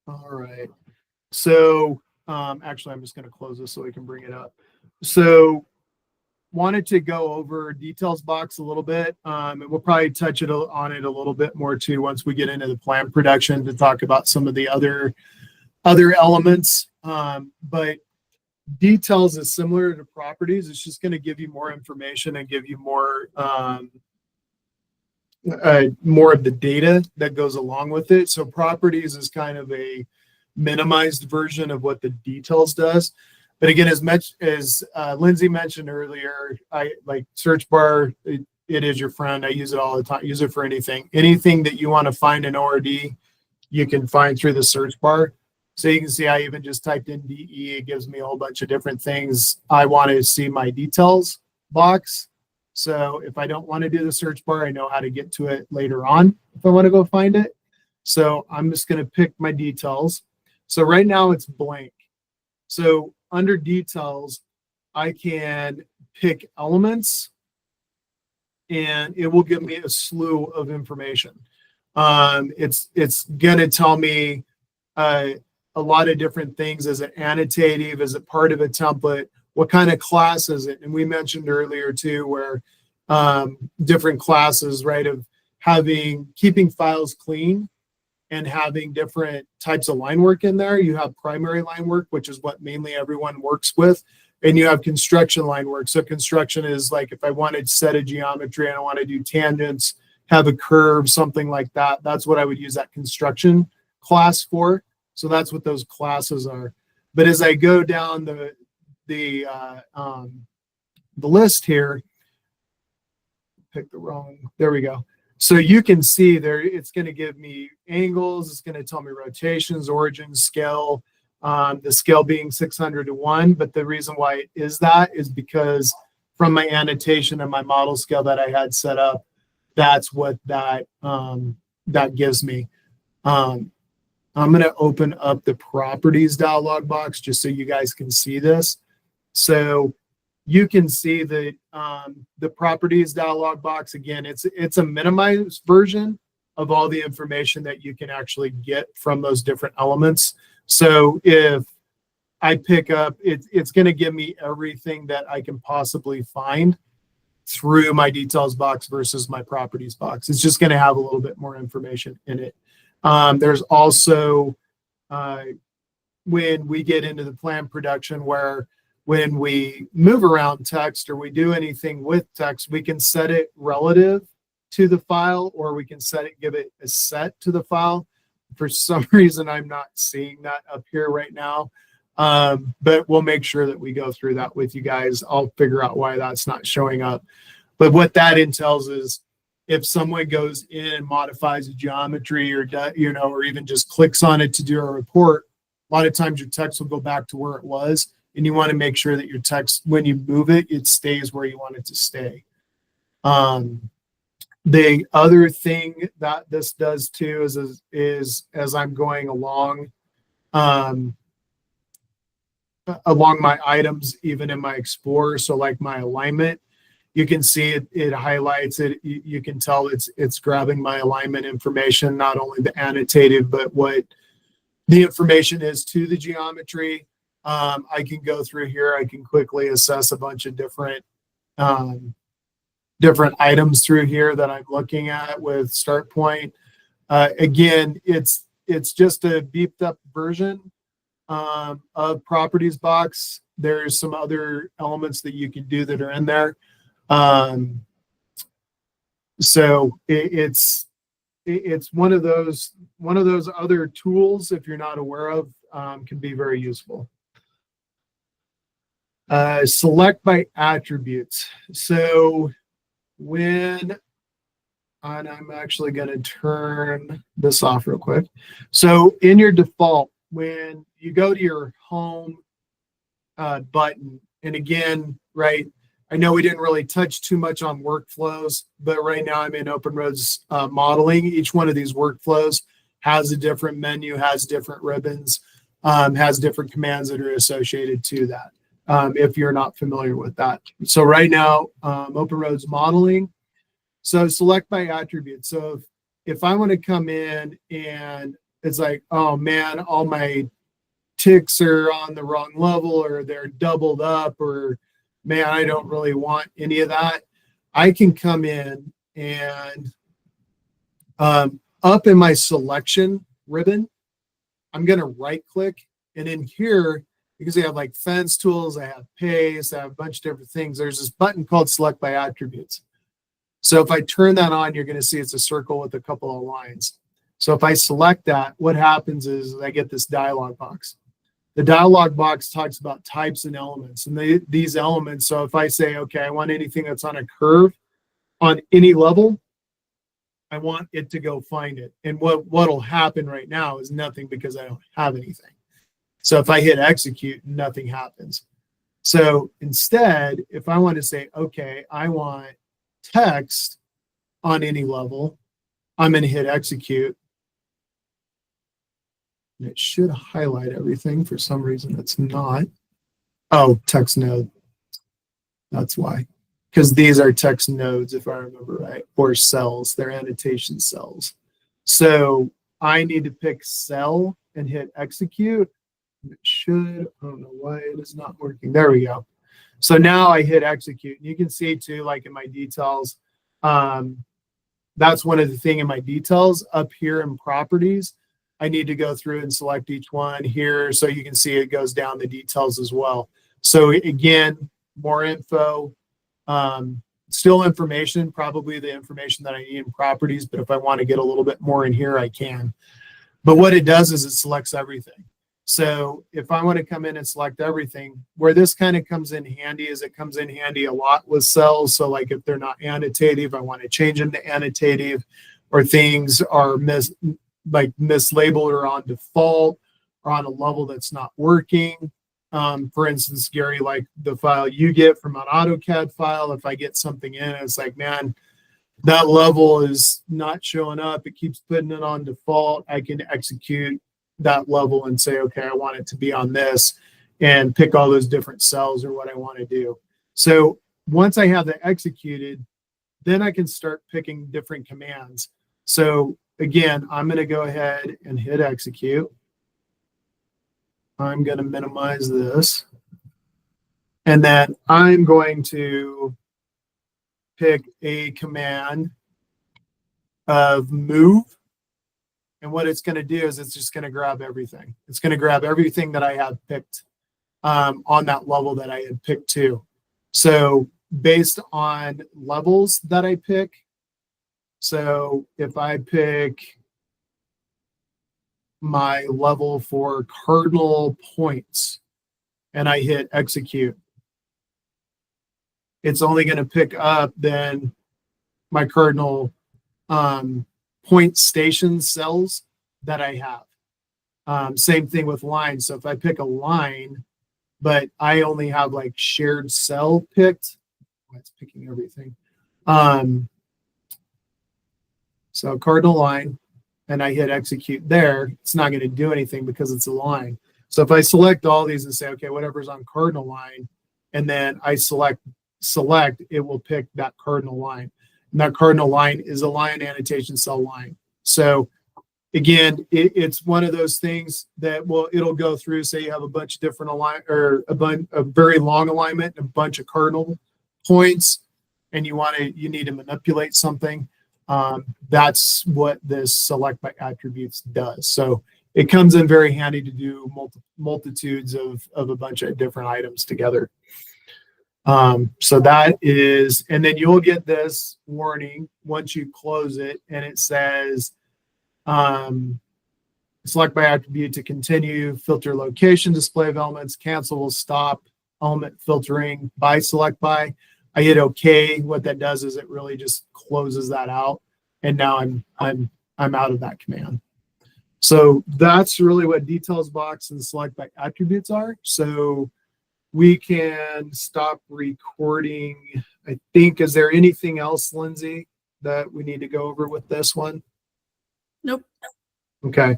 All right. So actually, I'm just going to close this so we can bring it up. So wanted to go over details box a little bit, and we'll probably touch on it a little bit more too once we get into the plan production to talk about some of the other elements. But details is similar to properties. It's just going to give you more information and give you more of the data that goes along with it. So properties is kind of a minimized version of what the details does. But again, as much as Lindsay mentioned earlier, I like search bar. It is your friend. I use it all the time. Use it for anything. Anything that you want to find in ORD, you can find through the search bar. So you can see I even just typed in DE. It gives me a whole bunch of different things. I want to see my details box. So if I don't want to do the search bar, I know how to get to it later on if I want to go find it. So I'm just going to pick my details. So right now it's blank. So under details, I can pick elements and it will give me a slew of information. It's going to tell me a lot of different things. Is it annotative? Is it part of a template? What kind of class is it? And we mentioned earlier too, where different classes, right, of keeping files clean and having different types of line work in there. You have primary line work, which is what mainly everyone works with. And you have construction line work. So construction is like if I wanted to set a geometry and I want to do tangents, have a curve, something like that. That's what I would use that construction class for. So that's what those classes are. But as I go down the list here, pick the wrong, there we go. So you can see there, it's going to give me angles. It's going to tell me rotations, origins, scale, the scale being 600:1. But the reason why it is that is because from my annotation and my model scale that I had set up, that's what that gives me. I'm going to open up the properties dialog box just so you guys can see this. So you can see that the properties dialog box, again, it's a minimized version of all the information that you can actually get from those different elements. So if I pick up, it's going to give me everything that I can possibly find through my details box versus my properties box. It's just going to have a little bit more information in it. There's also when we get into the plan production where when we move around text or we do anything with text, we can set it relative to the file or we can give it a set to the file. For some reason, I'm not seeing that up here right now, but we'll make sure that we go through that with you guys. I'll figure out why that's not showing up. But what that entails is if someone goes in and modifies a geometry or, or even just clicks on it to do a report, a lot of times your text will go back to where it was. And you want to make sure that your text, when you move it, it stays where you want it to stay. The other thing that this does too is as I'm going along my items, even in my Explorer, so like my alignment, you can see it highlights it. You can tell it's grabbing my alignment information, not only the annotated, but what the information is to the geometry. I can go through here. I can quickly assess a bunch of different items through here that I'm looking at with start point. Again, it's just a beefed up version of properties box. There's some other elements that you can do that are in there. So it's one of those other tools, if you're not aware of, can be very useful. Select by attributes. So and I'm actually going to turn this off real quick. So in your default, when you go to your home button, and again, right, I know we didn't really touch too much on workflows, but right now I'm in OpenRoads modeling. Each one of these workflows has a different menu, has different ribbons, has different commands that are associated to that. If you're not familiar with that. So right now, OpenRoads modeling. So select by attribute. So if I want to come in and it's like, oh man, all my ticks are on the wrong level or they're doubled up, or man, I don't really want any of that. I can come in and up in my selection ribbon, I'm going to right click, and in here, because I have like fence tools, I have paste, I have a bunch of different things. There's this button called select by attributes. So if I turn that on, you're going to see it's a circle with a couple of lines. So if I select that, what happens is I get this dialog box. The dialog box talks about types and elements, and these elements. So if I say, okay, I want anything that's on a curve on any level, I want it to go find it. And what'll happen right now is nothing, because I don't have anything. So if I hit execute, nothing happens. So instead, if I want to say, okay, I want text on any level, I'm going to hit execute. And it should highlight everything. For some reason, it's not. Oh, text node. That's why. Because these are text nodes, if I remember right, or cells. They're annotation cells. So I need to pick cell and hit execute. It should, I don't know why it is not working. There we go. So now I hit execute. And you can see too, like in my details, that's one of the things in my details up here in properties. I need to go through and select each one here, so you can see it goes down the details as well. So again, more info, still information, probably the information that I need in properties, but if I want to get a little bit more in here, I can. But what it does is it selects everything. So if I want to come in and select everything, where this kind of comes in handy is it comes in handy a lot with cells. So like if they're not annotative, I want to change them to annotative, or things are mislabeled or on default or on a level that's not working. For instance, Gary, like the file you get from an AutoCAD file, if I get something in, it's like, man, that level is not showing up. It keeps putting it on default. I can execute that level and say, okay, I want it to be on this, and pick all those different cells or what I want to do. So once I have that executed, then I can start picking different commands. So again, I'm going to go ahead and hit execute. I'm going to minimize this. And then I'm going to pick a command of move. And what it's going to do is it's just going to grab everything. It's going to grab everything that I had picked on that level that I had picked to. So based on levels that I pick, so if I pick my level for cardinal points and I hit execute, it's only going to pick up then my cardinal point station cells that I have. Same thing with lines. So if I pick a line, but I only have like shared cell picked, it's picking everything. So cardinal line, and I hit execute there, it's not going to do anything because it's a line. So if I select all these and say, okay, whatever's on cardinal line, and then I select, it will pick that cardinal line. And that cardinal line is a line annotation cell line. So again, it's one of those things that it'll go through, say you have a bunch of different or a very long alignment and a bunch of cardinal points, and you need to manipulate something. That's what this select by attributes does. So it comes in very handy to do multitudes of a bunch of different items together. So that is, and then you'll get this warning once you close it, and it says, select by attribute to continue, filter location, display of elements, cancel will stop element filtering by select by. I hit OK. What that does is it really just closes that out, and now I'm out of that command. So that's really what details box and select by attributes are. So we can stop recording. I think, is there anything else, Lindsay, that we need to go over with this one? Nope. Okay.